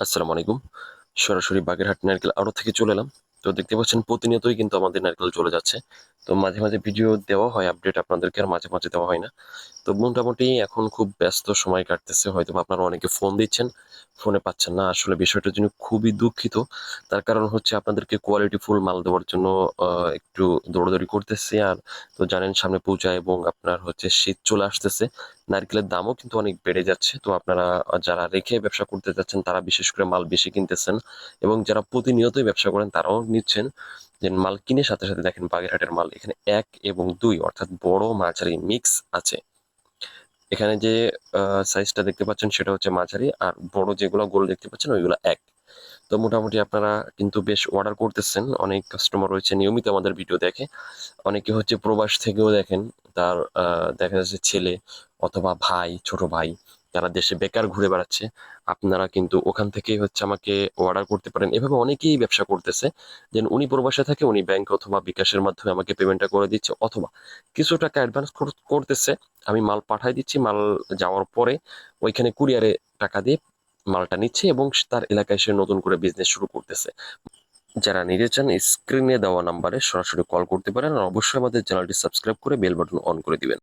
আসসালামু আলাইকুম। সরাসরি বাগেরহাট নারকেল আড়ত থেকে চলে এলাম। তো দেখতে পাচ্ছেন প্রতিনিয়তই কিন্তু আমাদের নারকেল চলে যাচ্ছে। তো মাঝে, মাঝে ভিডিও দেওয়া হয় আপডেট আপনাদেরকে, আর মাঝে, মাঝে দেওয়া হয় না। তো মোটামুটি এখন খুব ব্যস্ত সময় কাটতেছে। হয়তোবা আপনারা অনেকে ফোন দিচ্ছেন, ফোনে পাচ্ছেন না। আসলে বিষয়টার জন্য খুবই দুঃখিত। তার কারণ হচ্ছে আপনাদেরকে কোয়ালিটি ফুল মাল দেওয়ার জন্য আ একটু দৌড়াদৌড়ি করতেছি। আর তো জানেন সামনে পূজা এবং আপনার হচ্ছে শীত চলে আসতেছে। নারকেলের দামও কিন্তু অনেক বেড়ে যাচ্ছে। তো আপনারা যারা রেখে ব্যবসা করতে চাচ্ছেন তারা বিশেষ করে মাল বেশি কিনতেছেন এবং যারা প্রতিনিয়তই ব্যবসা করেন তারাও নিচ্ছেন। যে মাল কিনে সাথে, সাথে দেখেন বাগেরহাটের মাল এখানে ১ এবং ২ অর্থাৎ বড় মাঝারি মিক্স আছে। এখানে যে সাইজটা দেখতে পাচ্ছেন সেটা হচ্ছে মাঝারি, আর বড় যেগুলো গোল দেখতে পাচ্ছেন ওইগুলা ১। তো মোটামুটি আপনারা কিন্তু বেশ অর্ডার করতেছেন। অনেক কাস্টমার রয়েছে নিয়মিত আমাদের ভিডিও দেখে। অনেকে হচ্ছে প্রবাস থেকেও দেখেন। তার দেখা যাচ্ছে ছেলে অথবা ভাই, ছোট ভাই যারা দেশে বেকার ঘুরে বেড়াচ্ছে, আপনারা কিন্তু ওখান থেকেই হচ্ছে আমাকে অর্ডার করতে পারেন। এভাবে অনেকেই ব্যবসা করতেছে। দেন উনি প্রবাসে থাকে, উনি ব্যাংক অথবা বিকাশের মাধ্যমে আমাকে পেমেন্টটা করে দিচ্ছে, অথবা কিছু টাকা অ্যাডভান্স করতেছে। আমি মাল পাঠায় দিচ্ছি। মাল যাওয়ার পরে ওইখানে কুরিয়ারে টাকা দিয়ে মালটা নিচ্ছে এবং তার এলাকায় সে নতুন করে বিজনেস শুরু করতেছে। যারা নিতে চান স্ক্রিনে দেওয়া নাম্বারে সরাসরি কল করতে পারেন, আর অবশ্যই আমাদের চ্যানেলটি সাবস্ক্রাইব করে বেল বাটন অন করে দিবেন।